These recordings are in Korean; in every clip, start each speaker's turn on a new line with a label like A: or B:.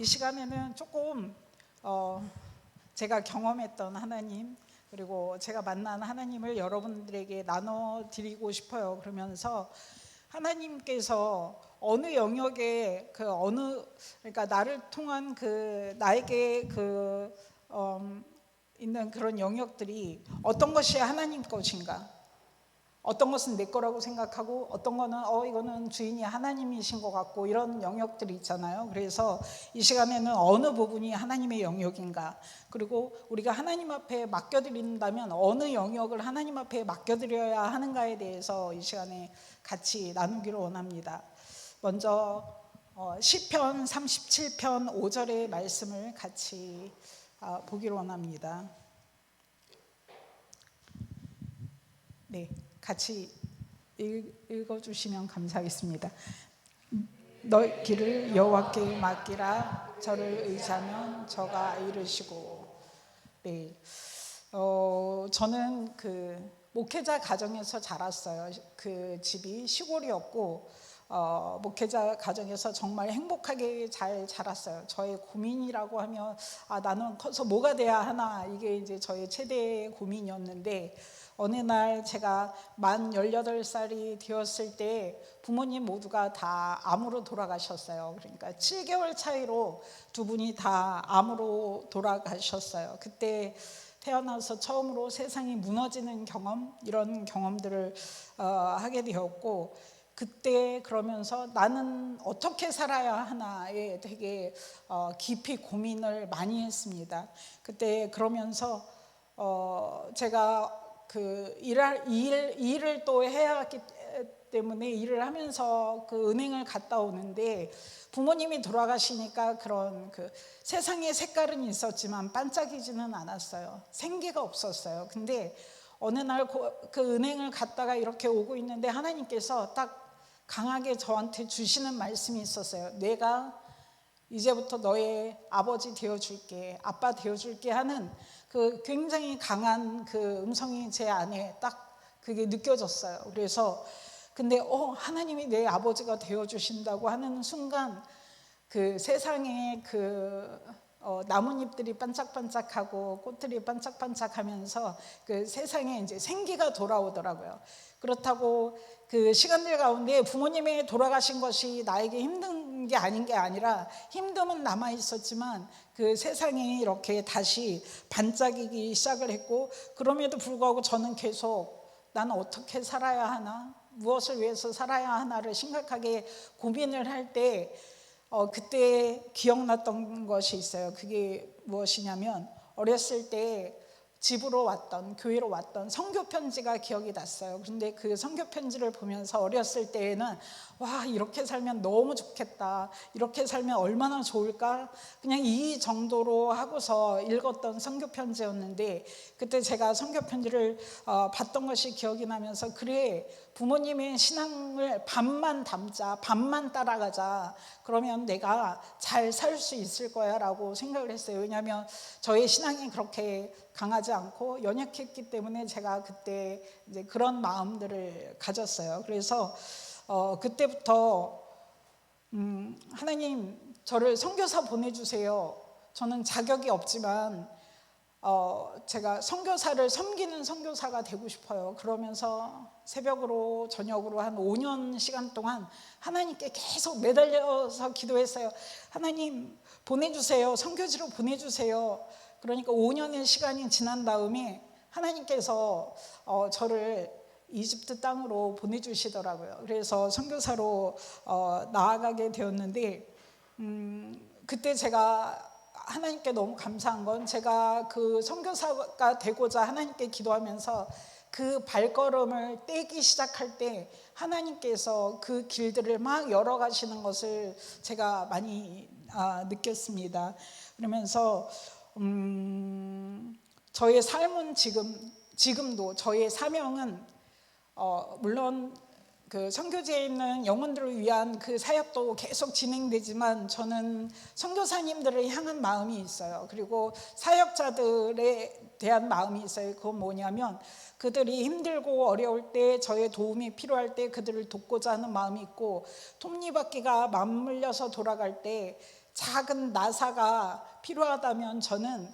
A: 이 시간에는 조금 제가 경험했던 하나님, 그리고 제가 만난 하나님을 여러분들에게 나눠드리고 싶어요. 그러면서 하나님께서 어느 영역에 그러니까 나를 통한 나에게 있는 그런 영역들이 어떤 것이 하나님 것인가, 어떤 것은 내 거라고 생각하고 어떤 거는 이거는 주인이 하나님이신 것 같고, 이런 영역들이 있잖아요. 그래서 이 시간에는 어느 부분이 하나님의 영역인가, 그리고 우리가 하나님 앞에 맡겨드린다면 어느 영역을 하나님 앞에 맡겨드려야 하는가에 대해서 이 시간에 같이 나누기를 원합니다. 먼저 시편 37편 5절의 말씀을 같이 보기를 원합니다. 네, 같이 읽어주시면 감사하겠습니다. 너희 길을 여호와께 맡기라. 저를 의지하면 저가 이르시고. 네, 저는 목회자 가정에서 자랐어요. 그 집이 시골이었고 목회자 가정에서 정말 행복하게 잘 자랐어요. 저의 고민이라고 하면 나는 커서 뭐가 돼야 하나, 이게 이제 저의 최대 고민이었는데, 어느 날 제가 만 18살이 되었을 때 부모님 모두가 다 암으로 돌아가셨어요. 그러니까 7개월 차이로 두 분이 다 암으로 돌아가셨어요. 그때 태어나서 처음으로 세상이 무너지는 경험, 이런 경험들을 하게 되었고, 그때 그러면서 나는 어떻게 살아야 하나에 되게 깊이 고민을 많이 했습니다. 그때 그러면서 제가 일을 또 해야 하기 때문에 일을 하면서 은행을 갔다 오는데, 부모님이 돌아가시니까 그런 세상의 색깔은 있었지만 반짝이지는 않았어요. 생기가 없었어요. 근데 어느 날 은행을 갔다가 이렇게 오고 있는데 하나님께서 딱 강하게 저한테 주시는 말씀이 있었어요. 내가 이제부터 너의 아버지 되어줄게, 아빠 되어줄게 하는 굉장히 강한 음성이 제 안에 딱 그게 느껴졌어요. 그래서 근데 하나님이 내 아버지가 되어주신다고 하는 순간 세상에 나뭇잎들이 반짝반짝하고 꽃들이 반짝반짝하면서 세상에 이제 생기가 돌아오더라고요. 그렇다고 시간들 가운데 부모님이 돌아가신 것이 나에게 힘든 게 아닌 게 아니라, 힘듦은 남아 있었지만 세상이 이렇게 다시 반짝이기 시작을 했고, 그럼에도 불구하고 저는 계속 나는 어떻게 살아야 하나, 무엇을 위해서 살아야 하나를 심각하게 고민을 할 때 그때 기억났던 것이 있어요. 그게 무엇이냐면, 어렸을 때 집으로 왔던, 교회로 왔던 선교 편지가 기억이 났어요. 그런데 그 선교 편지를 보면서 어렸을 때에는 이렇게 살면 너무 좋겠다, 이렇게 살면 얼마나 좋을까, 그냥 이 정도로 하고서 읽었던 선교 편지였는데, 그때 제가 선교 편지를 봤던 것이 기억이 나면서, 그래, 부모님의 신앙을 반만 담자, 반만 따라가자, 그러면 내가 잘 살 수 있을 거야 라고 생각을 했어요. 왜냐하면 저의 신앙이 그렇게 강하지 않고 연약했기 때문에 제가 그때 이제 그런 마음들을 가졌어요. 그래서 그때부터 하나님, 저를 선교사 보내주세요. 저는 자격이 없지만 제가 선교사를 섬기는 선교사가 되고 싶어요. 그러면서 새벽으로 저녁으로 한 5년 시간 동안 하나님께 계속 매달려서 기도했어요. 하나님 보내주세요, 선교지로 보내주세요. 그러니까 5년의 시간이 지난 다음에 하나님께서 저를 이집트 땅으로 보내주시더라고요. 그래서 선교사로 나아가게 되었는데, 그때 제가 하나님께 너무 감사한 건, 제가 선교사가 되고자 하나님께 기도하면서 발걸음을 떼기 시작할 때 하나님께서 그 길들을 막 열어가시는 것을 제가 많이 느꼈습니다. 그러면서 저의 삶은 지금도 저의 사명은 물론 선교지에 있는 영혼들을 위한 사역도 계속 진행되지만, 저는 선교사님들을 향한 마음이 있어요. 그리고 사역자들에 대한 마음이 있어요. 그건 뭐냐면, 그들이 힘들고 어려울 때, 저의 도움이 필요할 때 그들을 돕고자 하는 마음이 있고, 톱니바퀴가 맞물려서 돌아갈 때 작은 나사가 필요하다면 저는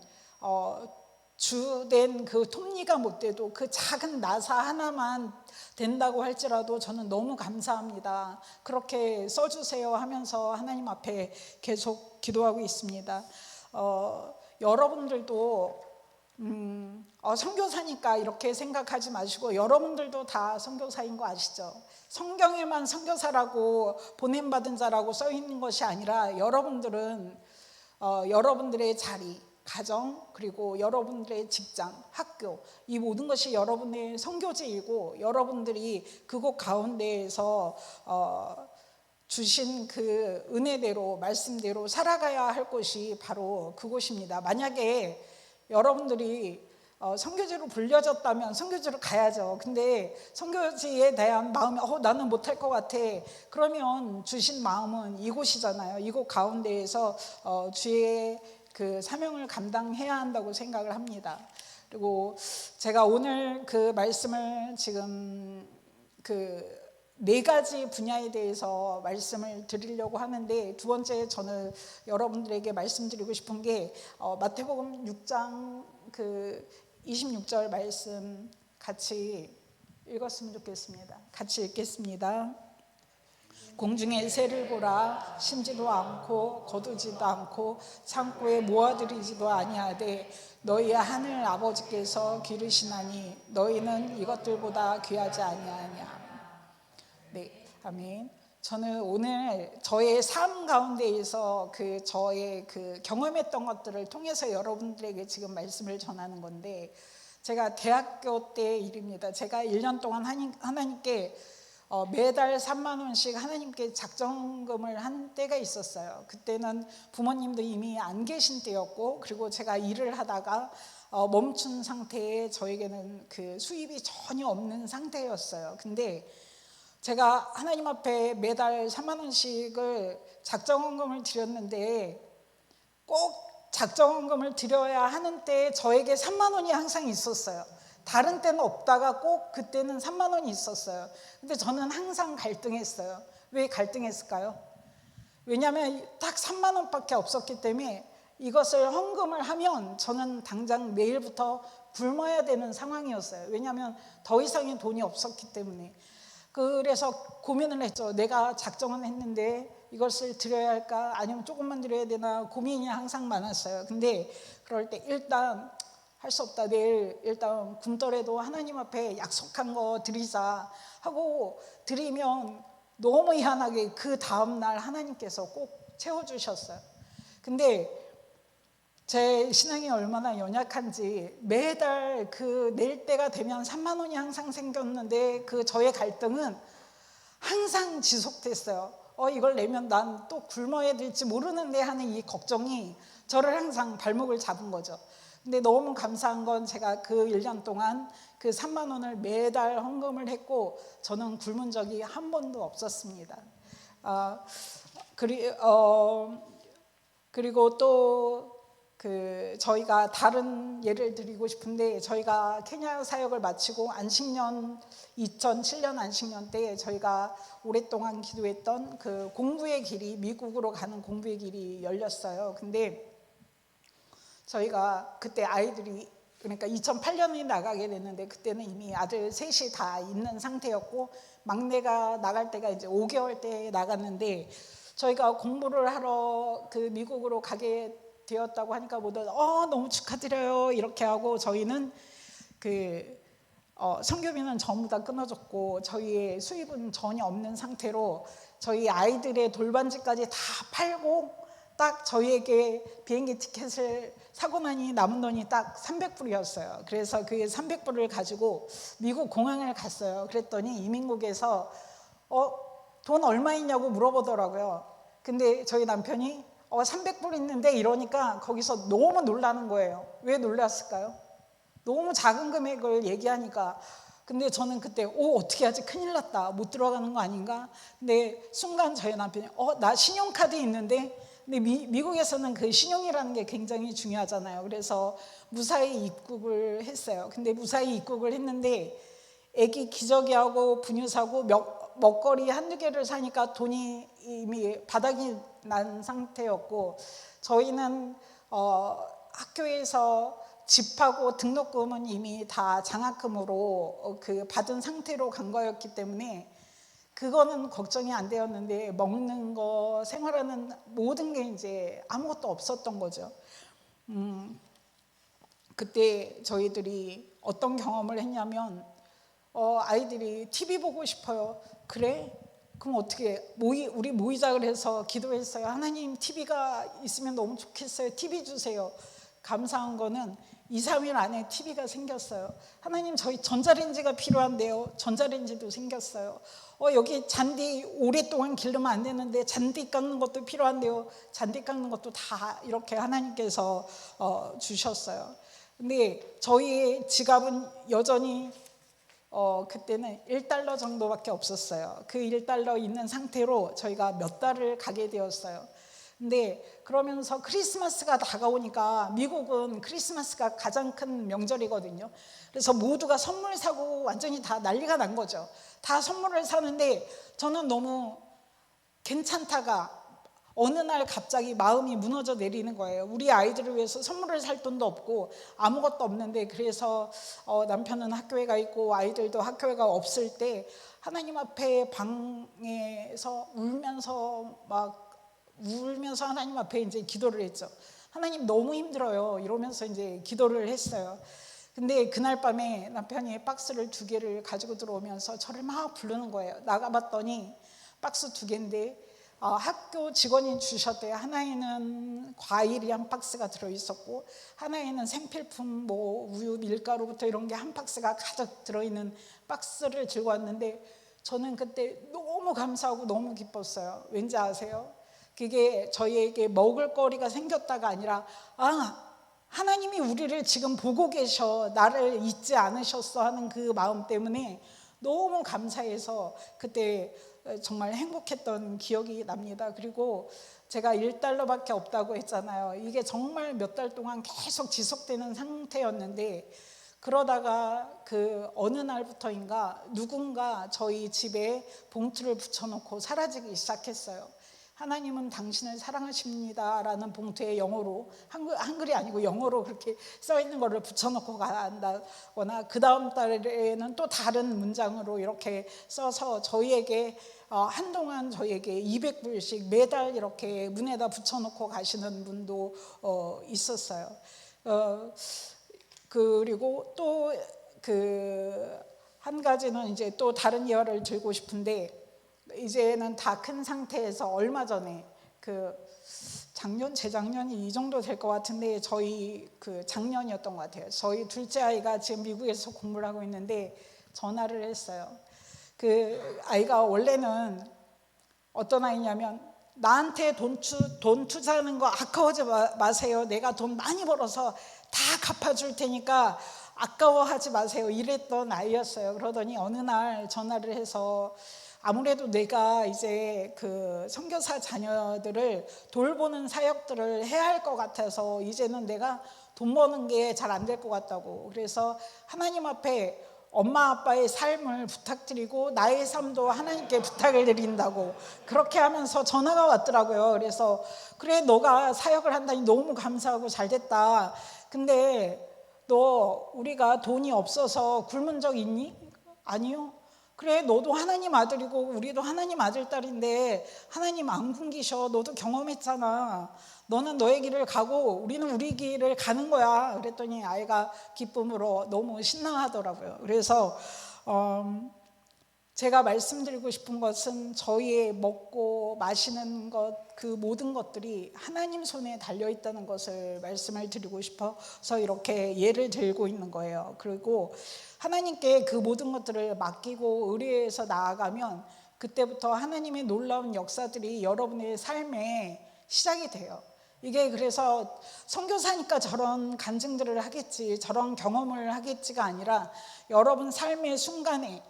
A: 주된 그 톱니가 못 돼도 그 작은 나사 하나만 된다고 할지라도 저는 너무 감사합니다. 그렇게 써주세요 하면서 하나님 앞에 계속 기도하고 있습니다. 여러분들도 선교사니까 이렇게 생각하지 마시고 여러분들도 다 선교사인 거 아시죠? 성경에만 선교사라고 보냄받은 자라고 써 있는 것이 아니라 여러분들은 여러분들의 자리, 가정, 그리고 여러분들의 직장, 학교, 이 모든 것이 여러분의 선교지이고 여러분들이 그곳 가운데에서 주신 그 은혜대로 말씀대로 살아가야 할 곳이 바로 그곳입니다. 만약에 여러분들이 선교지로 불려졌다면 선교지로 가야죠. 근데 선교지에 대한 마음이 나는 못할 것 같아. 그러면 주신 마음은 이곳이잖아요. 이곳 가운데에서 주의 그 사명을 감당해야 한다고 생각을 합니다. 그리고 제가 오늘 그 말씀을 지금 그 4가지 분야에 대해서 말씀을 드리려고 하는데, 두 번째 저는 여러분들에게 말씀드리고 싶은 게 마태복음 6장 그 26절 말씀 같이 읽었으면 좋겠습니다. 같이 읽겠습니다. 공중의 새를 보라. 심지도 않고 거두지도 않고 창고에 모아들이지도 아니하되 너희 하늘 아버지께서 기르시나니 너희는 이것들보다 귀하지 아니하냐. 네, 아멘. 저는 오늘 저의 삶 가운데에서 저의 경험했던 것들을 통해서 여러분들에게 지금 말씀을 전하는 건데, 제가 대학교 때 일입니다. 제가 1년 동안 하나님께 매달 3만 원씩 하나님께 작정금을 한 때가 있었어요. 그때는 부모님도 이미 안 계신 때였고, 그리고 제가 일을 하다가 멈춘 상태에 저에게는 그 수입이 전혀 없는 상태였어요. 근데 제가 하나님 앞에 매달 3만 원씩을 작정금을 드렸는데, 꼭 작정금을 드려야 하는 때에 저에게 3만 원이 항상 있었어요. 다른 때는 없다가 꼭 그때는 3만 원이 있었어요. 근데 저는 항상 갈등했어요. 왜 갈등했을까요? 왜냐하면 딱 3만 원밖에 없었기 때문에 이것을 헌금을 하면 저는 당장 내일부터 굶어야 되는 상황이었어요. 왜냐하면 더 이상의 돈이 없었기 때문에. 그래서 고민을 했죠. 내가 작정은 했는데 이것을 드려야 할까 아니면 조금만 드려야 되나 고민이 항상 많았어요. 근데 그럴 때 일단 할 수 없다. 내일 일단 굶더라도 하나님 앞에 약속한 거 드리자 하고 드리면 너무 희한하게 그 다음날 하나님께서 꼭 채워주셨어요. 근데 제 신앙이 얼마나 연약한지 매달 낼 때가 되면 3만 원이 항상 생겼는데 저의 갈등은 항상 지속됐어요. 이걸 내면 난 또 굶어야 될지 모르는데 하는 이 걱정이 저를 항상 발목을 잡은 거죠. 근데 너무 감사한 건 제가 그 1년 동안 그 3만 원을 매달 헌금을 했고 저는 굶은 적이 한 번도 없었습니다. 그리고 또 저희가 다른 예를 드리고 싶은데, 저희가 케냐 사역을 마치고 안식년 2007년 안식년 때 저희가 오랫동안 기도했던 그 공부의 길이, 미국으로 가는 공부의 길이 열렸어요. 근데 저희가 그때 아이들이, 그러니까 2008년에 나가게 됐는데 그때는 이미 아들 셋이 다 있는 상태였고 막내가 나갈 때가 이제 5개월 때 나갔는데, 저희가 공부를 하러 미국으로 가게 되었다고 하니까 모두 너무 축하드려요 이렇게 하고, 저희는 선교비는 전부 다 끊어졌고 저희의 수입은 전혀 없는 상태로 저희 아이들의 돌반지까지 다 팔고 딱 저희에게 비행기 티켓을 사고 나니 남은 돈이 딱 300불이었어요. 그래서 그 300불을 가지고 미국 공항을 갔어요. 그랬더니 이민국에서 돈 얼마 있냐고 물어보더라고요. 근데 저희 남편이 300불 있는데 이러니까 거기서 너무 놀라는 거예요. 왜 놀랐을까요? 너무 작은 금액을 얘기하니까. 근데 저는 그때 어떻게 하지? 큰일 났다. 못 들어가는 거 아닌가? 근데 순간 저희 남편이 나 신용카드 있는데, 근데 미국에서는 그 신용이라는 게 굉장히 중요하잖아요. 그래서 무사히 입국을 했어요. 근데 무사히 입국을 했는데 애기 기저귀하고 분유사고 먹거리 한두 개를 사니까 돈이 이미 바닥이 난 상태였고, 저희는 학교에서 집하고 등록금은 이미 다 장학금으로 받은 상태로 간 거였기 때문에 그거는 걱정이 안 되었는데, 먹는 거, 생활하는 모든 게 이제 아무것도 없었던 거죠. 그때 저희들이 어떤 경험을 했냐면, 아이들이 TV 보고 싶어요. 그래? 그럼 어떻게 우리 모이자 그래서 기도했어요. 하나님, TV가 있으면 너무 좋겠어요. TV 주세요. 감사한 거는 2, 3일 안에 TV가 생겼어요. 하나님, 저희 전자레인지가 필요한데요. 전자레인지도 생겼어요. 여기 잔디 오랫동안 기르면 안 되는데 잔디 깎는 것도 필요한데요. 잔디 깎는 것도 다 이렇게 하나님께서 주셨어요. 근데 저희의 지갑은 여전히 그때는 1달러 정도밖에 없었어요. 그 1달러 있는 상태로 저희가 몇 달을 가게 되었어요. 근데 그러면서 크리스마스가 다가오니까, 미국은 크리스마스가 가장 큰 명절이거든요. 그래서 모두가 선물 사고 완전히 다 난리가 난 거죠. 다 선물을 사는데 저는 너무 괜찮다가 어느 날 갑자기 마음이 무너져 내리는 거예요. 우리 아이들을 위해서 선물을 살 돈도 없고 아무것도 없는데, 그래서 남편은 학교에 가 있고 아이들도 학교에 가 없을 때 하나님 앞에 방에서 울면서 하나님 앞에 이제 기도를 했죠. 하나님, 너무 힘들어요 이러면서 이제 기도를 했어요. 근데 그날 밤에 남편이 박스를 2개를 가지고 들어오면서 저를 막 부르는 거예요. 나가봤더니 박스 2개인데 학교 직원이 주셨대요. 하나에는 과일이 한 박스가 들어있었고, 하나에는 생필품, 우유, 밀가루부터 이런 게 한 박스가 가득 들어있는 박스를 들고 왔는데, 저는 그때 너무 감사하고 너무 기뻤어요. 왠지 아세요? 그게 저희에게 먹을 거리가 생겼다가 아니라, 하나님이 우리를 지금 보고 계셔, 나를 잊지 않으셨어 하는 그 마음 때문에 너무 감사해서 그때 정말 행복했던 기억이 납니다. 그리고 제가 1달러밖에 없다고 했잖아요. 이게 정말 몇 달 동안 계속 지속되는 상태였는데, 그러다가 어느 날부터인가 누군가 저희 집에 봉투를 붙여놓고 사라지기 시작했어요. 하나님은 당신을 사랑하십니다 라는 봉투에 영어로, 한글이 아니고 영어로 그렇게 써있는 거를 붙여놓고 간다거나, 그 다음 달에는 또 다른 문장으로 이렇게 써서 저희에게 한동안 저희에게 200불씩 매달 이렇게 문에다 붙여놓고 가시는 분도 있었어요. 그리고 또 한 가지는 이제 또 다른 예화를 들고 싶은데, 이제는 다 큰 상태에서 얼마 전에 작년, 재작년이 이 정도 될 것 같은데, 저희 작년이었던 것 같아요. 저희 둘째 아이가 지금 미국에서 공부를 하고 있는데 전화를 했어요. 그 아이가 원래는 어떤 아이냐면, 나한테 돈 투자하는 거 아까워하지 마세요. 내가 돈 많이 벌어서 다 갚아줄 테니까 아까워하지 마세요 이랬던 아이였어요. 그러더니 어느 날 전화를 해서, 아무래도 내가 이제 선교사 자녀들을 돌보는 사역들을 해야 할 것 같아서 이제는 내가 돈 버는 게 잘 안 될 것 같다고, 그래서 하나님 앞에 엄마 아빠의 삶을 부탁드리고 나의 삶도 하나님께 부탁을 드린다고 그렇게 하면서 전화가 왔더라고요. 그래서 그래, 너가 사역을 한다니 너무 감사하고 잘됐다. 근데 너 우리가 돈이 없어서 굶은 적 있니? 아니요. 그래, 너도 하나님 아들이고 우리도 하나님 아들 딸인데 하나님 안 굶기셔. 너도 경험했잖아. 너는 너의 길을 가고 우리는 우리 길을 가는 거야. 그랬더니 아이가 기쁨으로 너무 신나하더라고요. 그래서 제가 말씀드리고 싶은 것은, 저희의 먹고 마시는 것, 그 모든 것들이 하나님 손에 달려있다는 것을 말씀을 드리고 싶어서 이렇게 예를 들고 있는 거예요. 그리고 하나님께 그 모든 것들을 맡기고 의뢰해서 나아가면 그때부터 하나님의 놀라운 역사들이 여러분의 삶에 시작이 돼요. 이게 그래서 선교사니까 저런 간증들을 하겠지, 저런 경험을 하겠지가 아니라, 여러분 삶의 순간에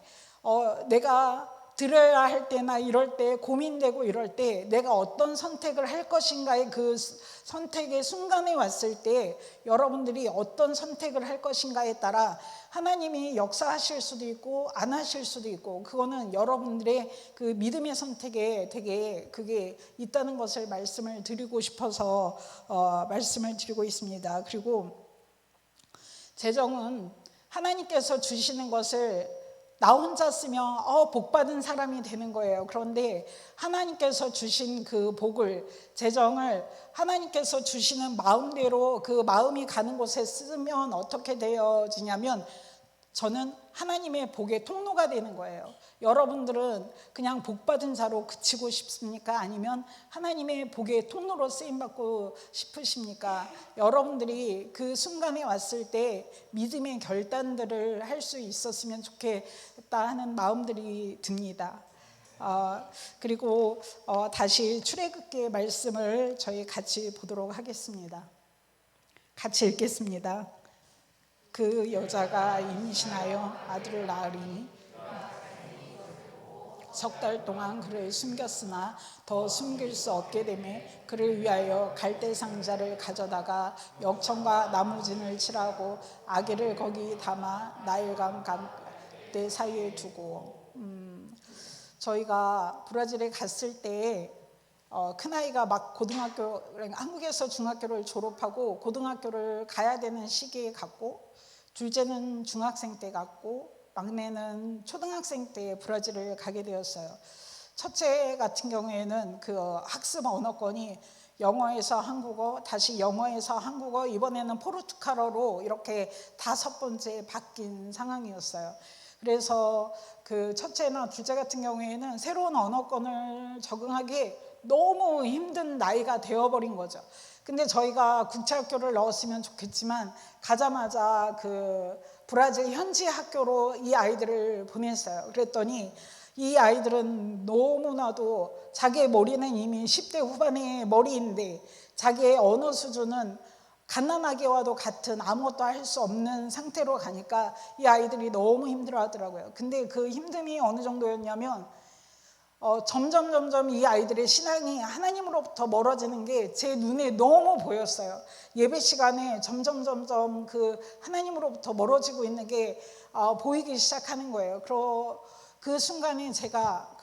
A: 내가 드려야 할 때나 이럴 때 고민되고 이럴 때 내가 어떤 선택을 할 것인가의 그 선택의 순간에 왔을 때 여러분들이 어떤 선택을 할 것인가에 따라 하나님이 역사하실 수도 있고 안 하실 수도 있고 그거는 여러분들의 그 믿음의 선택에 되게 그게 있다는 것을 말씀을 드리고 싶어서 말씀을 드리고 있습니다. 그리고 재정은 하나님께서 주시는 것을 나 혼자 쓰면 복받은 사람이 되는 거예요. 그런데 하나님께서 주신 그 복을, 재정을 하나님께서 주시는 마음대로 그 마음이 가는 곳에 쓰면 어떻게 되어지냐면 저는 하나님의 복의 통로가 되는 거예요. 여러분들은 그냥 복받은 자로 그치고 싶습니까? 아니면 하나님의 복의 통로로 쓰임받고 싶으십니까? 여러분들이 그 순간에 왔을 때 믿음의 결단들을 할 수 있었으면 좋겠다 하는 마음들이 듭니다. 그리고 다시 출애굽기의 말씀을 저희 같이 보도록 하겠습니다. 같이 읽겠습니다. 그 여자가 임신하여 아들을 낳으리니 석 달 동안 그를 숨겼으나 더 숨길 수 없게 되매 그를 위하여 갈대 상자를 가져다가 역청과 나무진을 칠하고 아기를 거기 담아 나일강 갈대 사이에 두고 저희가 브라질에 갔을 때 큰아이가 막 고등학교 한국에서 중학교를 졸업하고 고등학교를 가야 되는 시기에 갔고 둘째는 중학생 때 갔고 막내는 초등학생 때 브라질을 가게 되었어요. 첫째 같은 경우에는 그 학습 언어권이 영어에서 한국어, 다시 영어에서 한국어, 이번에는 포르투갈어로 이렇게 5번째 바뀐 상황이었어요. 그래서 그 첫째나 둘째 같은 경우에는 새로운 언어권을 적응하기 너무 힘든 나이가 되어버린 거죠. 근데 저희가 국제학교를 넣었으면 좋겠지만 가자마자 그 브라질 현지 학교로 이 아이들을 보냈어요. 그랬더니 이 아이들은 너무나도 자기의 머리는 이미 10대 후반의 머리인데 자기의 언어 수준은 갓난아기와도 같은 아무것도 할 수 없는 상태로 가니까 이 아이들이 너무 힘들어하더라고요. 근데 그 힘듦이 어느 정도였냐면 점점 이 아이들의 신앙이 하나님으로부터 멀어지는 게 제 눈에 너무 보였어요. 예배 시간에 점점 그 하나님으로부터 멀어지고 있는 게 보이기 시작하는 거예요. 그 순간에 제가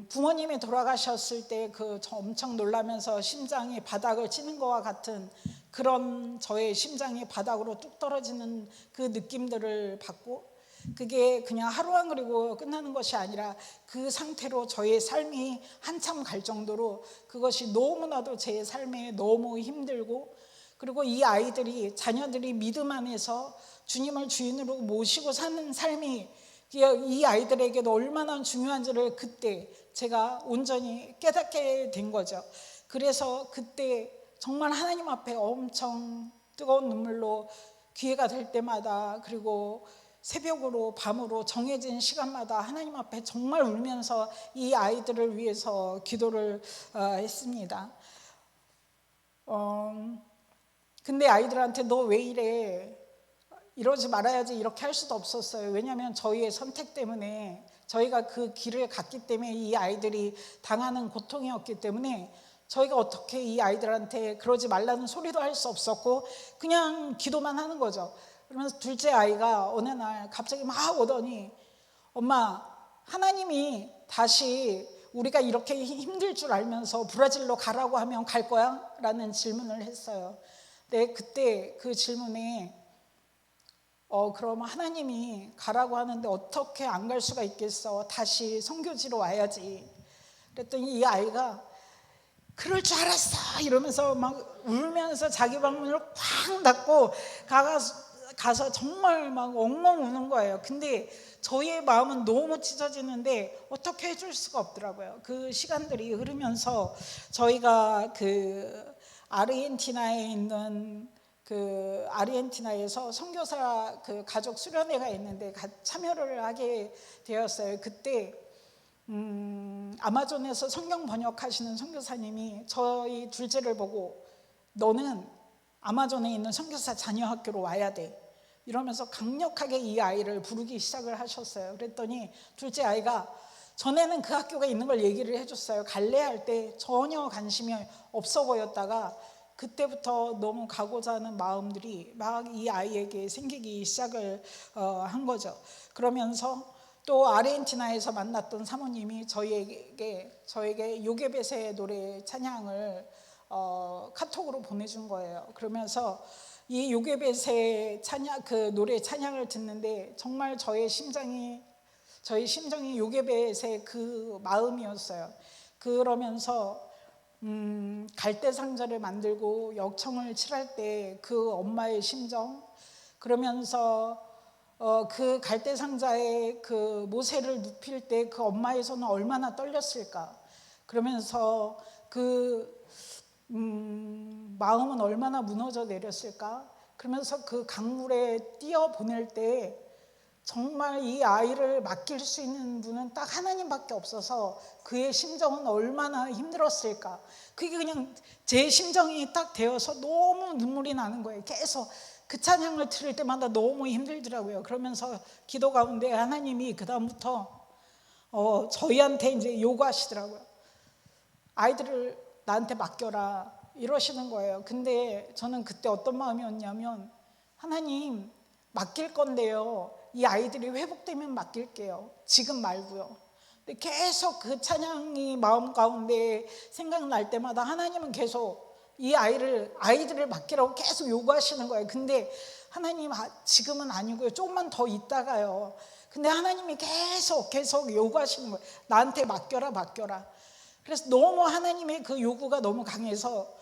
A: 부모님이 돌아가셨을 때 엄청 놀라면서 심장이 바닥을 치는 것과 같은 그런 저의 심장이 바닥으로 뚝 떨어지는 그 느낌들을 받고 그게 그냥 하루 안 그리고 끝나는 것이 아니라 그 상태로 저의 삶이 한참 갈 정도로 그것이 너무나도 제 삶에 너무 힘들고 그리고 이 아이들이 자녀들이 믿음 안에서 주님을 주인으로 모시고 사는 삶이 이 아이들에게도 얼마나 중요한지를 그때 제가 온전히 깨닫게 된 거죠. 그래서 그때 정말 하나님 앞에 엄청 뜨거운 눈물로 기회가 될 때마다 그리고 새벽으로 밤으로 정해진 시간마다 하나님 앞에 정말 울면서 이 아이들을 위해서 기도를 했습니다. 근데 아이들한테 너 왜 이래? 이러지 말아야지 이렇게 할 수도 없었어요. 왜냐하면 저희의 선택 때문에 저희가 그 길을 갔기 때문에 이 아이들이 당하는 고통이었기 때문에 저희가 어떻게 이 아이들한테 그러지 말라는 소리도 할 수 없었고 그냥 기도만 하는 거죠. 그러면서 둘째 아이가 어느 날 갑자기 막 오더니 엄마 하나님이 다시 우리가 이렇게 힘들 줄 알면서 브라질로 가라고 하면 갈 거야? 라는 질문을 했어요. 근데 그때 그 질문에 그럼 하나님이 가라고 하는데 어떻게 안 갈 수가 있겠어? 다시 선교지로 와야지. 그랬더니 이 아이가 그럴 줄 알았어 이러면서 막 울면서 자기 방문을 쾅 닫고 가서 정말 막 엉엉 우는 거예요. 근데 저희의 마음은 너무 찢어지는데 어떻게 해줄 수가 없더라고요. 그 시간들이 흐르면서 저희가 그 아르헨티나에 있는 그 아르헨티나에서 선교사 그 가족 수련회가 있는데 참여를 하게 되었어요. 그때 아마존에서 성경 번역하시는 선교사님이 저희 둘째를 보고 너는 아마존에 있는 선교사 자녀 학교로 와야 돼. 이러면서 강력하게 이 아이를 부르기 시작을 하셨어요. 그랬더니 둘째 아이가 전에는 그 학교가 있는 걸 얘기를 해줬어요. 갈래 할 때 전혀 관심이 없어 보였다가 그때부터 너무 가고자 하는 마음들이 막 이 아이에게 생기기 시작을 한 거죠. 그러면서 또 아르헨티나에서 만났던 사모님이 저에게 요게벳의 노래 찬양을 카톡으로 보내준 거예요. 그러면서 이 요게벳의 찬양, 그 노래 찬양을 듣는데 정말 저의 심정이 요게벳의 그 마음이었어요. 그러면서 갈대상자를 만들고 역청을 칠할 때 그 엄마의 심정, 그러면서 그 갈대상자에 그 모세를 눕힐 때 그 엄마의 손은 얼마나 떨렸을까, 그러면서 그 마음은 얼마나 무너져 내렸을까, 그러면서 그 강물에 뛰어 보낼 때 정말 이 아이를 맡길 수 있는 분은 딱 하나님밖에 없어서 그의 심정은 얼마나 힘들었을까. 그게 그냥 제 심정이 딱 되어서 너무 눈물이 나는 거예요. 계속 그 찬양을 들을 때마다 너무 힘들더라고요. 그러면서 기도 가운데 하나님이 그 다음부터 저희한테 이제 요구하시더라고요. 아이들을 나한테 맡겨라 이러시는 거예요. 근데 저는 그때 어떤 마음이었냐면, 하나님 맡길 건데요, 이 아이들이 회복되면 맡길게요, 지금 말고요. 근데 계속 그 찬양이 마음 가운데 생각날 때마다 하나님은 계속 이 아이들을 맡기라고 계속 요구하시는 거예요. 근데 하나님 지금은 아니고요, 조금만 더 있다가요. 근데 하나님이 계속 요구하시는 거예요. 나한테 맡겨라. 그래서 너무 하나님의 그 요구가 너무 강해서,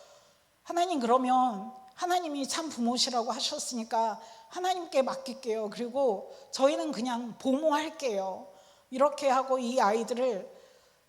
A: 하나님 그러면 하나님이 참 부모시라고 하셨으니까 하나님께 맡길게요. 그리고 저희는 그냥 보모할게요. 이렇게 하고 이 아이들을,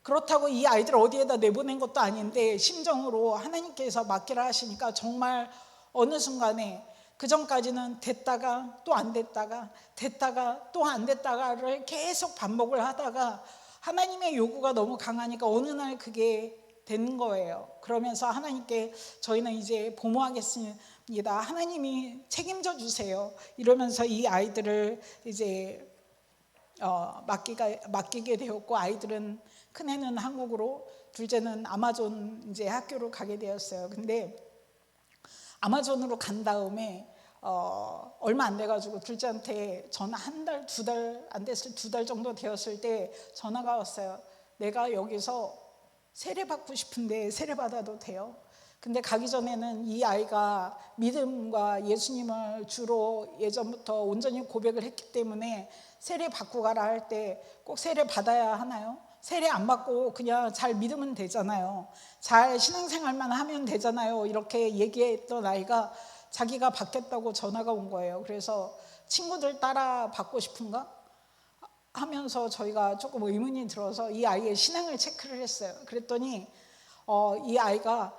A: 그렇다고 이 아이들 어디에다 내보낸 것도 아닌데 심정으로 하나님께서 맡기라 하시니까 정말 어느 순간에, 그 전까지는 됐다가 또 안 됐다가 됐다가 또 안 됐다가를 계속 반복을 하다가 하나님의 요구가 너무 강하니까 어느 날 그게 된 거예요. 그러면서 하나님께 저희는 이제 보모하겠습니다, 하나님이 책임져 주세요, 이러면서 이 아이들을 이제 맡기게 되었고, 아이들은, 큰애는 한국으로, 둘째는 아마존 이제 학교로 가게 되었어요. 근데 아마존으로 간 다음에 얼마 안 돼가지고 둘째한테 전화 한 달, 두 달 안 됐을, 2달 정도 되었을 때 전화가 왔어요. 내가 여기서 세례 받고 싶은데 세례 받아도 돼요? 근데 가기 전에는 이 아이가 믿음과 예수님을 주로 예전부터 온전히 고백을 했기 때문에 세례 받고 가라 할 때 꼭 세례 받아야 하나요? 세례 안 받고 그냥 잘 믿으면 되잖아요, 잘 신앙생활만 하면 되잖아요, 이렇게 얘기했던 아이가 자기가 받겠다고 전화가 온 거예요. 그래서 친구들 따라 받고 싶은가 하면서 저희가 조금 의문이 들어서 이 아이의 신앙을 체크를 했어요. 그랬더니 이 아이가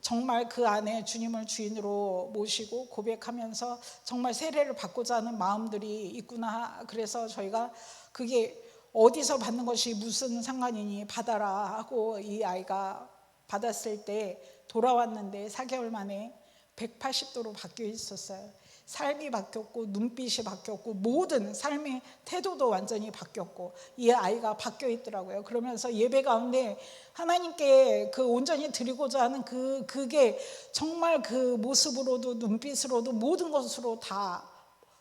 A: 정말 그 안에 주님을 주인으로 모시고 고백하면서 정말 세례를 받고자 하는 마음들이 있구나. 그래서 저희가 그게 어디서 받는 것이 무슨 상관이니 받아라 하고 이 아이가 받았을 때 돌아왔는데 4개월 만에 180도로 바뀌어 있었어요. 삶이 바뀌었고 눈빛이 바뀌었고 모든 삶의 태도도 완전히 바뀌었고 이 아이가 바뀌어 있더라고요. 그러면서 예배 가운데 하나님께 그 온전히 드리고자 하는 그게 정말 그 모습으로도 눈빛으로도 모든 것으로 다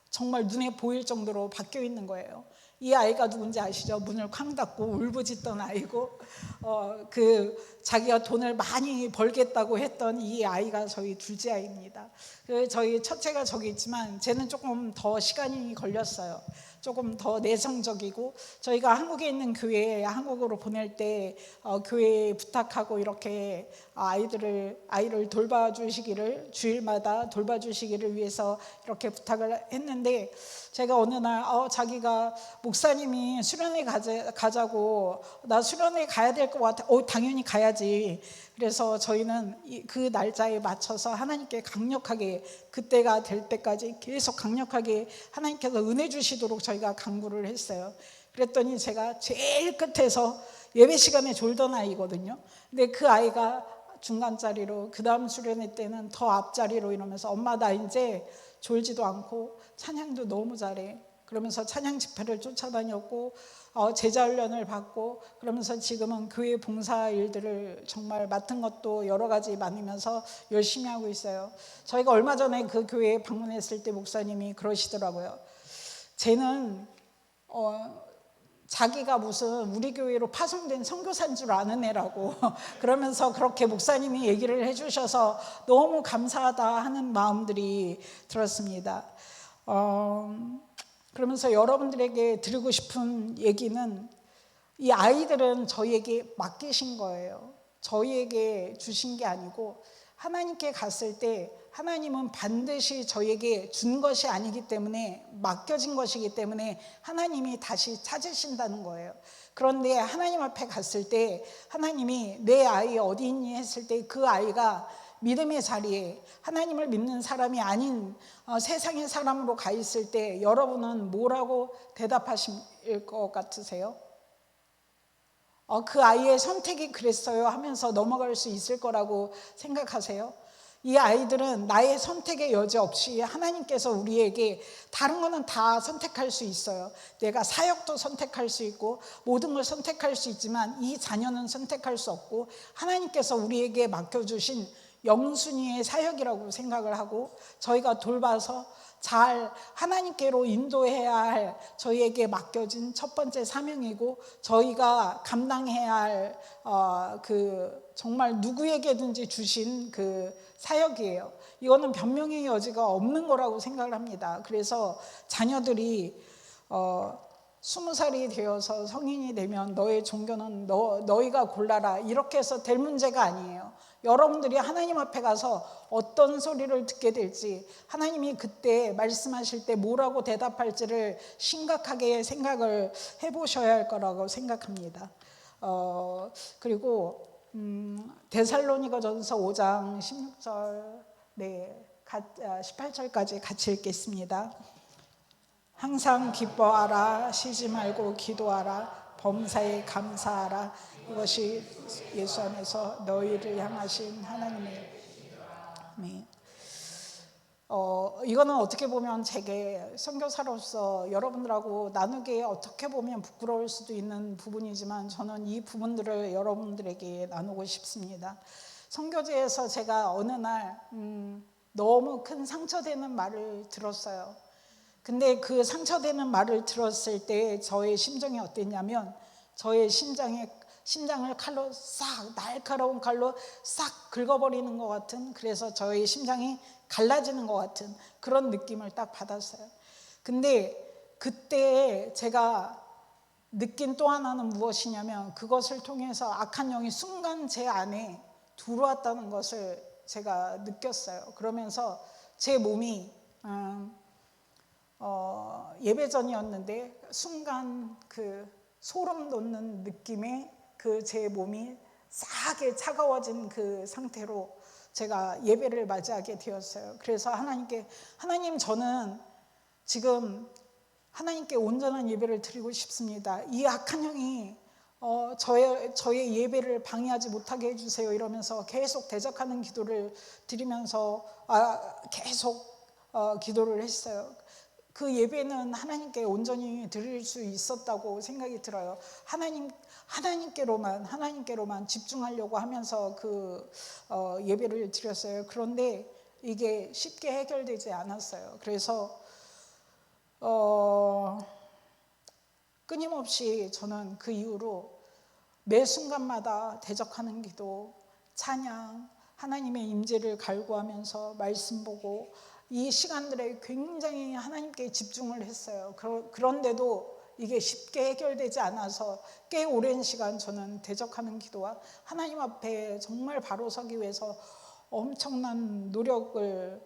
A: 정말 눈에 보일 정도로 바뀌어 있는 거예요. 이 아이가 누군지 아시죠? 문을 쾅 닫고 울부짖던 아이고 자기가 돈을 많이 벌겠다고 했던 이 아이가 저희 둘째 아이입니다. 저희 첫째가 저기 있지만 쟤는 조금 더 시간이 걸렸어요. 조금 더 내성적이고 저희가 한국에 있는 교회에 한국으로 보낼 때 교회에 부탁하고 이렇게 아이를 돌봐주시기를 주일마다 돌봐주시기를 위해서 이렇게 부탁을 했는데 제가 어느 날 자기가 목사님이 수련회 가자고 나 수련회 가야 될 것 같아. 당연히 가야지. 그래서 저희는 그 날짜에 맞춰서 하나님께 강력하게 그때가 될 때까지 계속 강력하게 하나님께서 은혜 주시도록 저희가 간구를 했어요. 그랬더니 제가 제일 끝에서 예배 시간에 졸던 아이거든요. 근데 그 아이가 중간 자리로 그 다음 수련회 때는 더 앞자리로 이러면서 엄마 나 이제 졸지도 않고 찬양도 너무 잘해. 그러면서 찬양 집회를 쫓아다녔고 제자 훈련을 받고, 그러면서 지금은 교회 봉사 일들을 정말 맡은 것도 여러 가지 많으면서 열심히 하고 있어요. 저희가 얼마 전에 그 교회에 방문했을 때 목사님이 그러시더라고요. 쟤는 자기가 무슨 우리 교회로 파송된 선교사인 줄 아는 애라고 그러면서 그렇게 목사님이 얘기를 해주셔서 너무 감사하다 하는 마음들이 들었습니다. 그러면서 여러분들에게 드리고 싶은 얘기는, 이 아이들은 저희에게 맡기신 거예요. 저희에게 주신 게 아니고 하나님께 갔을 때 하나님은 반드시 저희에게 준 것이 아니기 때문에, 맡겨진 것이기 때문에 하나님이 다시 찾으신다는 거예요. 그런데 하나님 앞에 갔을 때 하나님이 내 아이 어디 있니 했을 때 그 아이가 믿음의 자리에 하나님을 믿는 사람이 아닌 세상의 사람으로 가 있을 때 여러분은 뭐라고 대답하실 것 같으세요? 그 아이의 선택이 그랬어요 하면서 넘어갈 수 있을 거라고 생각하세요? 이 아이들은 나의 선택의 여지 없이 하나님께서 우리에게 다른 거는 다 선택할 수 있어요. 내가 사역도 선택할 수 있고 모든 걸 선택할 수 있지만 이 자녀는 선택할 수 없고, 하나님께서 우리에게 맡겨주신 영순이의 사역이라고 생각을 하고 저희가 돌봐서 잘 하나님께로 인도해야 할 저희에게 맡겨진 첫 번째 사명이고, 저희가 감당해야 할 정말 누구에게든지 주신 그 사역이에요. 이거는 변명의 여지가 없는 거라고 생각을 합니다. 그래서 자녀들이 20살이 되어서 성인이 되면 너의 종교는 너희가 골라라 이렇게 해서 될 문제가 아니에요. 여러분들이 하나님 앞에 가서 어떤 소리를 듣게 될지, 하나님이 그때 말씀하실 때 뭐라고 대답할지를 심각하게 생각을 해보셔야 할 거라고 생각합니다. 그리고 데살로니가전서 5장 16절 18절까지 같이 읽겠습니다. 항상 기뻐하라, 쉬지 말고 기도하라, 범사에 감사하라. 이것이 예수 안에서 너희를 향하신 하나님의 아멘. 이거는 어떻게 보면 제게 선교사로서 여러분들하고 나누기에 어떻게 보면 부끄러울 수도 있는 부분이지만, 저는 이 부분들을 여러분들에게 나누고 싶습니다. 선교지에서 제가 어느 날 너무 큰 상처되는 말을 들었어요. 근데 그 상처되는 말을 들었을 때 저의 심정이 어땠냐면, 저의 심장을 칼로 싹, 날카로운 칼로 싹 긁어버리는 것 같은, 그래서 저의 심장이 갈라지는 것 같은 그런 느낌을 딱 받았어요. 근데 그때 제가 느낀 또 하나는 무엇이냐면, 그것을 통해서 악한 영이 순간 제 안에 들어왔다는 것을 제가 느꼈어요. 그러면서 제 몸이 예배 전이었는데 순간 그 소름 돋는 느낌의 그 제 몸이 싸하게 차가워진 그 상태로 제가 예배를 맞이하게 되었어요. 그래서 하나님, 저는 지금 하나님께 온전한 예배를 드리고 싶습니다. 이 악한 영이 저의 예배를 방해하지 못하게 해주세요 이러면서 계속 대적하는 기도를 드리면서 계속 기도를 했어요. 그 예배는 하나님께 온전히 드릴 수 있었다고 생각이 들어요. 하나님께로만 집중하려고 하면서 그 예배를 드렸어요. 그런데 이게 쉽게 해결되지 않았어요. 그래서 끊임없이 저는 그 이후로 매 순간마다 대적하는 기도, 찬양, 하나님의 임재를 갈구하면서 말씀 보고 이 시간들에 굉장히 하나님께 집중을 했어요. 그런데도 이게 쉽게 해결되지 않아서 꽤 오랜 시간 저는 대적하는 기도와 하나님 앞에 정말 바로 서기 위해서 엄청난 노력을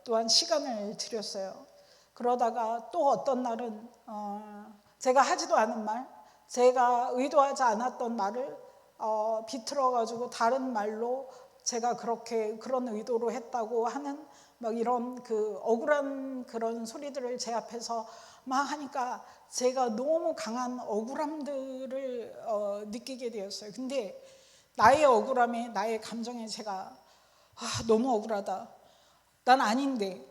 A: 또한 시간을 들였어요. 그러다가 또 어떤 날은 제가 하지도 않은 말, 제가 의도하지 않았던 말을 비틀어가지고 다른 말로 제가 그런 의도로 했다고 하는 막 이런 그 억울한 그런 소리들을 제 앞에서 막 하니까 제가 너무 강한 억울함들을 느끼게 되었어요. 근데 나의 억울함에, 나의 감정에 제가 너무 억울하다. 난 아닌데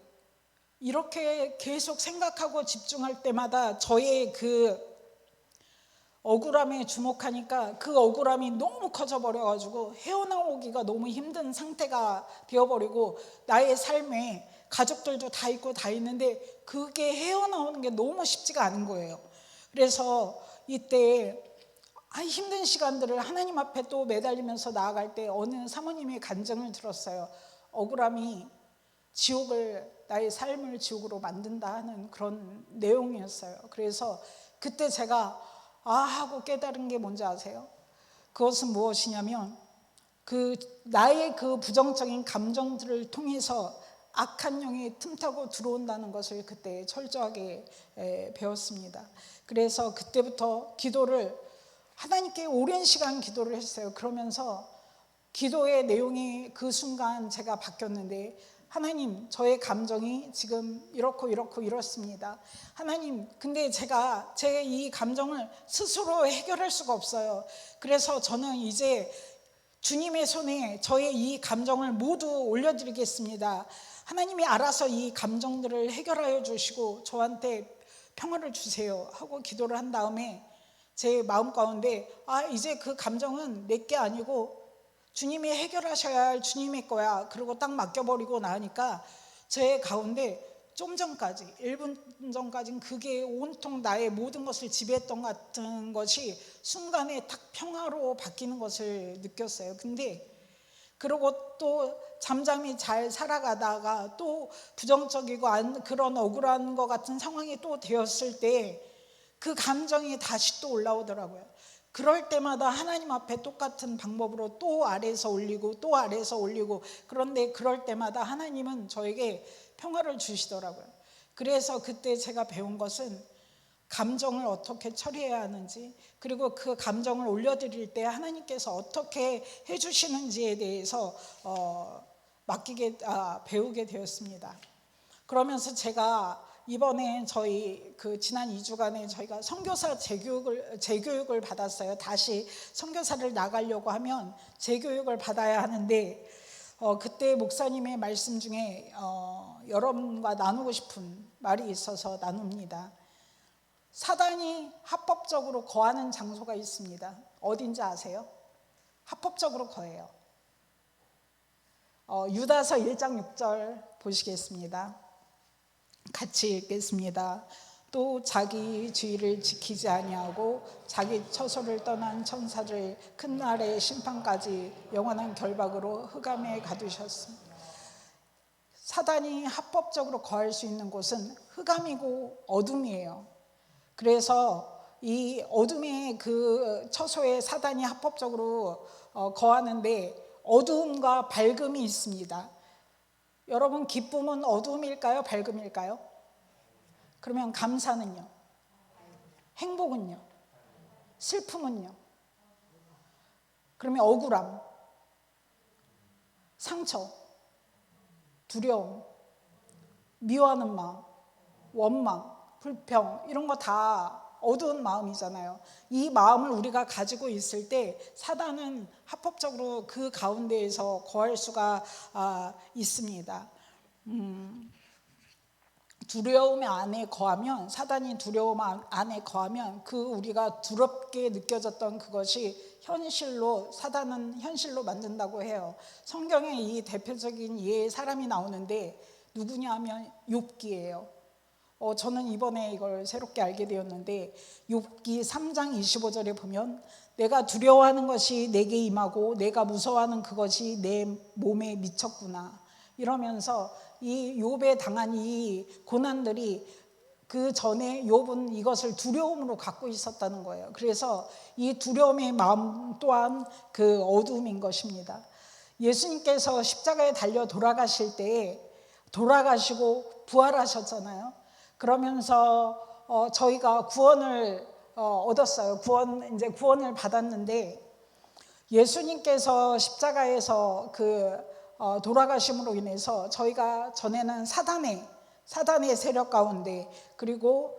A: 이렇게 계속 생각하고 집중할 때마다 저의 그 억울함에 주목하니까 그 억울함이 너무 커져 버려가지고 헤어나오기가 너무 힘든 상태가 되어버리고, 나의 삶에 가족들도 다 있고 다 있는데 그게 헤어나오는 게 너무 쉽지가 않은 거예요. 그래서 이때 힘든 시간들을 하나님 앞에 또 매달리면서 나아갈 때 어느 사모님의 간증을 들었어요. 억울함이 나의 삶을 지옥으로 만든다 하는 그런 내용이었어요. 그래서 그때 제가 하고 깨달은 게 뭔지 아세요? 그것은 무엇이냐면 나의 그 부정적인 감정들을 통해서 악한 영이 틈타고 들어온다는 것을 그때 철저하게 배웠습니다. 그래서 그때부터 기도를 하나님께 오랜 시간 기도를 했어요. 그러면서 기도의 내용이 그 순간 제가 바뀌었는데, 하나님, 저의 감정이 지금 이렇고 이렇습니다. 하나님, 근데 제가 제 이 감정을 스스로 해결할 수가 없어요. 그래서 저는 이제 주님의 손에 저의 이 감정을 모두 올려드리겠습니다. 하나님이 알아서 이 감정들을 해결하여 주시고 저한테 평화를 주세요 하고 기도를 한 다음에 제 마음 가운데 이제 그 감정은 내게 아니고 주님이 해결하셔야 할 주님의 거야. 그리고 딱 맡겨버리고 나니까 제 가운데 좀 전까지 1분 전까지는 그게 온통 나의 모든 것을 지배했던 것 같은 것이 순간에 딱 평화로 바뀌는 것을 느꼈어요. 근데 그러고 또 잠잠히 잘 살아가다가 또 부정적이고 그런 억울한 것 같은 상황이 또 되었을 때 그 감정이 다시 또 올라오더라고요. 그럴 때마다 하나님 앞에 똑같은 방법으로 또 아래에서 올리고 또 아래에서 올리고, 그런데 그럴 때마다 하나님은 저에게 평화를 주시더라고요. 그래서 그때 제가 배운 것은 감정을 어떻게 처리해야 하는지, 그리고 그 감정을 올려드릴 때 하나님께서 어떻게 해주시는지에 대해서 배우게 되었습니다. 그러면서 제가 이번에 저희 지난 2주간에 저희가 선교사 재교육을 받았어요. 다시 선교사를 나가려고 하면 재교육을 받아야 하는데 그때 목사님의 말씀 중에 여러분과 나누고 싶은 말이 있어서 나눕니다. 사단이 합법적으로 거하는 장소가 있습니다. 어딘지 아세요? 합법적으로 거해요. 유다서 1장 6절 보시겠습니다. 같이 읽겠습니다. 또 자기 주의를 지키지 아니하고 자기 처소를 떠난 천사를 큰 날의 심판까지 영원한 결박으로 흑암에 가두셨습니다. 사단이 합법적으로 거할 수 있는 곳은 흑암이고 어둠이에요. 그래서 이 어둠의 그 처소에 사단이 합법적으로 거하는데 어두움과 밝음이 있습니다. 여러분, 기쁨은 어둠일까요? 밝음일까요? 그러면 감사는요? 행복은요? 슬픔은요? 그러면 억울함, 상처, 두려움, 미워하는 마음, 원망, 불평, 이런 거 다 어두운 마음이잖아요. 이 마음을 우리가 가지고 있을 때 사단은 합법적으로 그 가운데에서 거할 수가 있습니다. 두려움 안에 거하면, 사단이 두려움 안에 거하면 우리가 두렵게 느껴졌던 그것이 사단은 현실로 만든다고 해요. 성경에 이 대표적인 예의 사람이 나오는데 누구냐 하면 욥기예요. 저는 이번에 이걸 새롭게 알게 되었는데 욥기 3장 25절에 보면 내가 두려워하는 것이 내게 임하고 내가 무서워하는 그것이 내 몸에 미쳤구나 이러면서 이 욥에 당한 이 고난들이 그 전에 욥은 이것을 두려움으로 갖고 있었다는 거예요. 그래서 이 두려움의 마음 또한 그 어두움인 것입니다. 예수님께서 십자가에 달려 돌아가실 때 돌아가시고 부활하셨잖아요. 그러면서 저희가 구원을 얻었어요. 구원을 받았는데 예수님께서 십자가에서 돌아가심으로 인해서 저희가 전에는 사단의 세력 가운데 그리고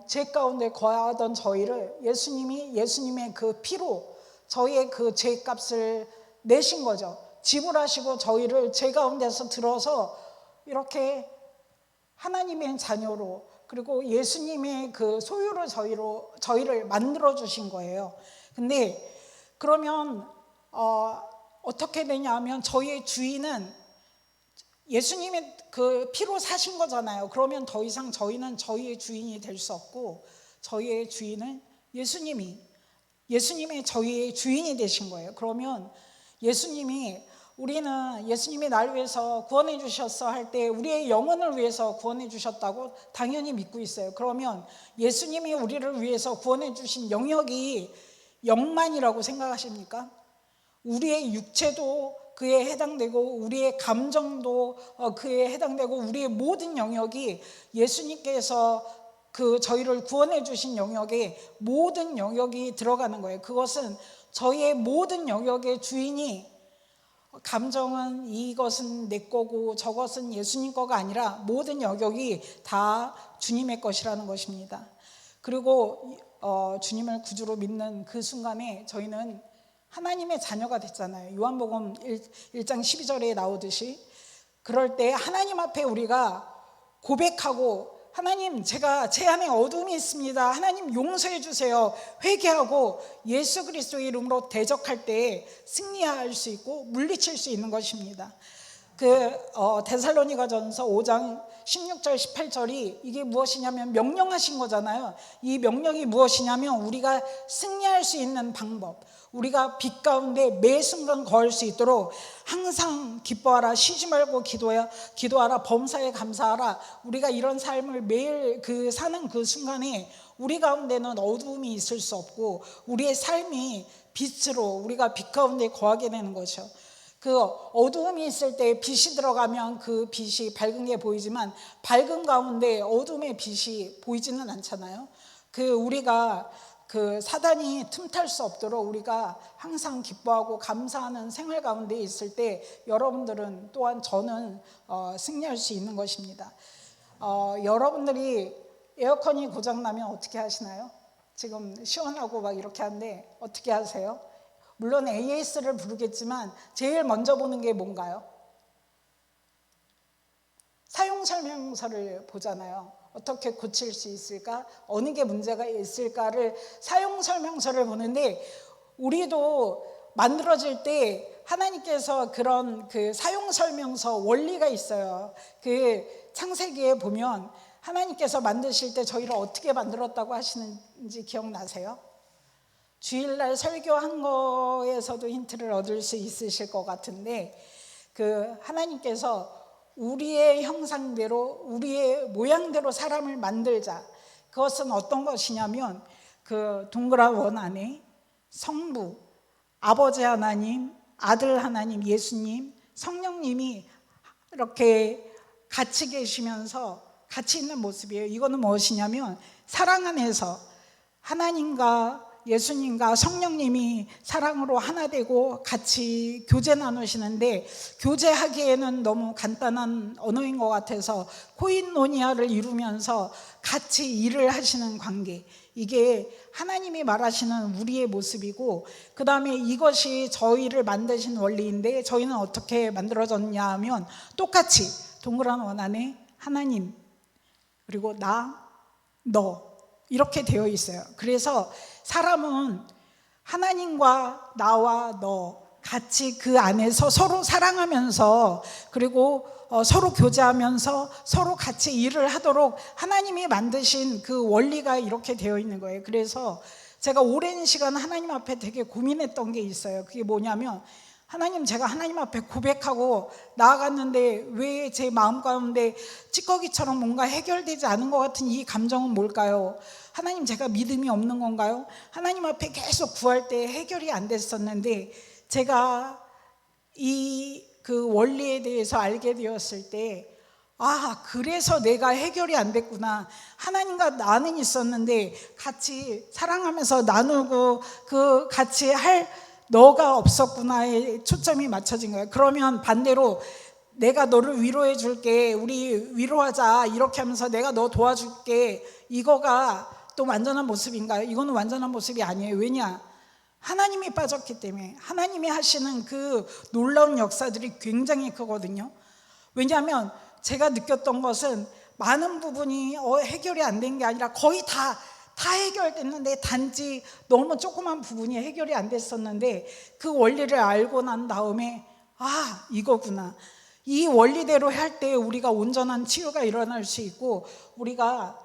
A: 죄 가운데 거하던 저희를 예수님의 그 피로 저희의 그 죄값을 내신 거죠. 지불하시고 저희를 죄 가운데서 들어서 이렇게 하나님의 자녀로, 그리고 예수님의 그 소유로 저희를 만들어 주신 거예요. 근데 그러면 어떻게 되냐면 저희의 주인은 예수님의 그 피로 사신 거잖아요. 그러면 더 이상 저희는 저희의 주인이 될 수 없고, 저희의 주인은 예수님의 저희의 주인이 되신 거예요. 그러면 우리는 예수님이 나를 위해서 구원해 주셨어 할 때 우리의 영혼을 위해서 구원해 주셨다고 당연히 믿고 있어요. 그러면 예수님이 우리를 위해서 구원해 주신 영역이 영만이라고 생각하십니까? 우리의 육체도 그에 해당되고, 우리의 감정도 그에 해당되고, 우리의 모든 영역이 예수님께서 그 저희를 구원해 주신 영역에 모든 영역이 들어가는 거예요. 그것은 저희의 모든 영역의 주인이, 감정은 이것은 내 거고 저것은 예수님 거가 아니라 모든 영역이 다 주님의 것이라는 것입니다. 그리고 주님을 구주로 믿는 그 순간에 저희는 하나님의 자녀가 됐잖아요. 요한복음 1장 12절에 나오듯이, 그럴 때 하나님 앞에 우리가 고백하고, 하나님, 제가 제 안에 어둠이 있습니다, 하나님 용서해 주세요, 회개하고 예수 그리스도의 이름으로 대적할 때 승리할 수 있고 물리칠 수 있는 것입니다. 데살로니가전서 5장 16절 18절이 이게 무엇이냐면 명령하신 거잖아요. 이 명령이 무엇이냐면 우리가 승리할 수 있는 방법, 우리가 빛 가운데 매 순간 거할 수 있도록 항상 기뻐하라, 쉬지 말고 기도하라, 범사에 감사하라. 우리가 이런 삶을 매일 사는 그 순간에 우리 가운데는 어두움이 있을 수 없고, 우리의 삶이 빛으로, 우리가 빛 가운데 거하게 되는 거죠. 그 어두움이 있을 때 빛이 들어가면 그 빛이 밝은 게 보이지만, 밝은 가운데 어둠의 빛이 보이지는 않잖아요. 우리가 사단이 틈탈 수 없도록 우리가 항상 기뻐하고 감사하는 생활 가운데 있을 때 여러분들은, 또한 저는 승리할 수 있는 것입니다. 여러분들이 에어컨이 고장나면 어떻게 하시나요? 지금 시원하고 막 이렇게 하는데 어떻게 하세요? 물론 AS를 부르겠지만 제일 먼저 보는 게 뭔가요? 사용 설명서를 보잖아요. 어떻게 고칠 수 있을까? 어느 게 문제가 있을까를 사용 설명서를 보는데, 우리도 만들어질 때 하나님께서 그런 사용 설명서 원리가 있어요. 창세기에 보면 하나님께서 만드실 때 저희를 어떻게 만들었다고 하시는지 기억나세요? 주일날 설교한 거에서도 힌트를 얻을 수 있으실 것 같은데, 하나님께서 우리의 형상대로, 우리의 모양대로 사람을 만들자. 그것은 어떤 것이냐면 동그란 원 안에 성부, 아버지 하나님, 아들 하나님 예수님, 성령님이 이렇게 같이 계시면서 같이 있는 모습이에요. 이거는 무엇이냐면 사랑 안에서 하나님과 예수님과 성령님이 사랑으로 하나 되고 같이 교제 나누시는데, 교제하기에는 너무 간단한 언어인 것 같아서 코인노니아를 이루면서 같이 일을 하시는 관계, 이게 하나님이 말하시는 우리의 모습이고, 그 다음에 이것이 저희를 만드신 원리인데, 저희는 어떻게 만들어졌냐 하면 똑같이 동그란 원 안에 하나님, 그리고 너 이렇게 되어 있어요. 그래서 사람은 하나님과 나와 너 같이 그 안에서 서로 사랑하면서, 그리고 서로 교제하면서 서로 같이 일을 하도록 하나님이 만드신 그 원리가 이렇게 되어 있는 거예요. 그래서 제가 오랜 시간 하나님 앞에 되게 고민했던 게 있어요. 그게 뭐냐면, 하나님, 제가 하나님 앞에 고백하고 나아갔는데 왜 제 마음 가운데 찌꺼기처럼 뭔가 해결되지 않은 것 같은 이 감정은 뭘까요? 하나님, 제가 믿음이 없는 건가요? 하나님 앞에 계속 구할 때 해결이 안 됐었는데, 제가 그 원리에 대해서 알게 되었을 때, 그래서 내가 해결이 안 됐구나. 하나님과 나는 있었는데 같이 사랑하면서 나누고 같이 할 너가 없었구나에 초점이 맞춰진 거예요. 그러면 반대로 내가 너를 위로해 줄게, 우리 위로하자, 이렇게 하면서 내가 너 도와줄게, 이거가 또 완전한 모습인가요? 이거는 완전한 모습이 아니에요. 왜냐? 하나님이 빠졌기 때문에. 하나님이 하시는 그 놀라운 역사들이 굉장히 크거든요. 왜냐하면 제가 느꼈던 것은 많은 부분이 해결이 안 된 게 아니라 거의 다 해결됐는데 단지 너무 조그만 부분이 해결이 안 됐었는데 그 원리를 알고 난 다음에 이거구나. 이 원리대로 할 때 우리가 온전한 치유가 일어날 수 있고 우리가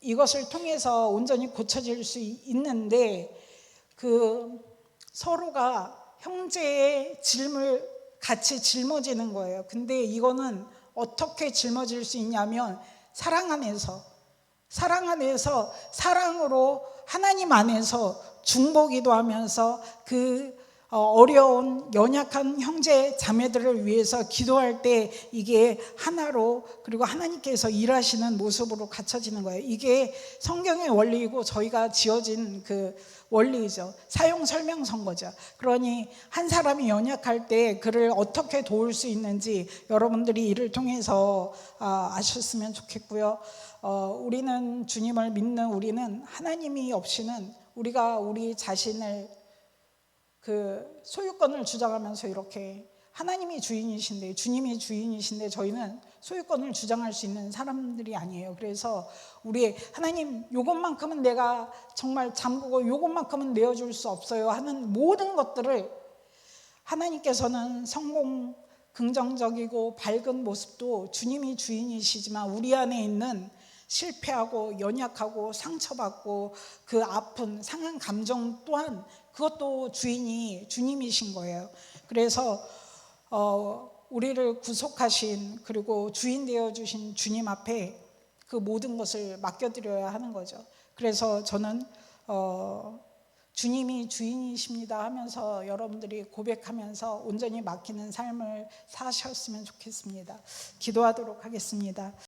A: 이것을 통해서 온전히 고쳐질 수 있는데 그 서로가 형제의 짐을 같이 짊어지는 거예요. 근데 이거는 어떻게 짊어질 수 있냐면 사랑 안에서 사랑으로 하나님 안에서 중보기도 하면서 그 어려운 연약한 형제 자매들을 위해서 기도할 때 이게 하나로 그리고 하나님께서 일하시는 모습으로 갖춰지는 거예요. 이게 성경의 원리이고 저희가 지어진 그 원리이죠. 사용 설명서인 거죠. 그러니 한 사람이 연약할 때 그를 어떻게 도울 수 있는지 여러분들이 이를 통해서 아셨으면 좋겠고요. 우리는 주님을 믿는 우리는 하나님이 없이는 우리가 우리 자신을 그 소유권을 주장하면서 이렇게 하나님이 주인이신데 주님이 주인이신데 저희는 소유권을 주장할 수 있는 사람들이 아니에요. 그래서 우리 하나님 요것만큼은 내가 정말 잠그고 요것만큼은 내어줄 수 없어요 하는 모든 것들을 하나님께서는 성공 긍정적이고 밝은 모습도 주님이 주인이시지만 우리 안에 있는 실패하고 연약하고 상처받고 그 아픈 상한 감정 또한 그것도 주인이 주님이신 거예요. 그래서 우리를 구속하신 그리고 주인 되어주신 주님 앞에 그 모든 것을 맡겨드려야 하는 거죠. 그래서 저는 주님이 주인이십니다 하면서 여러분들이 고백하면서 온전히 맡기는 삶을 사셨으면 좋겠습니다. 기도하도록 하겠습니다.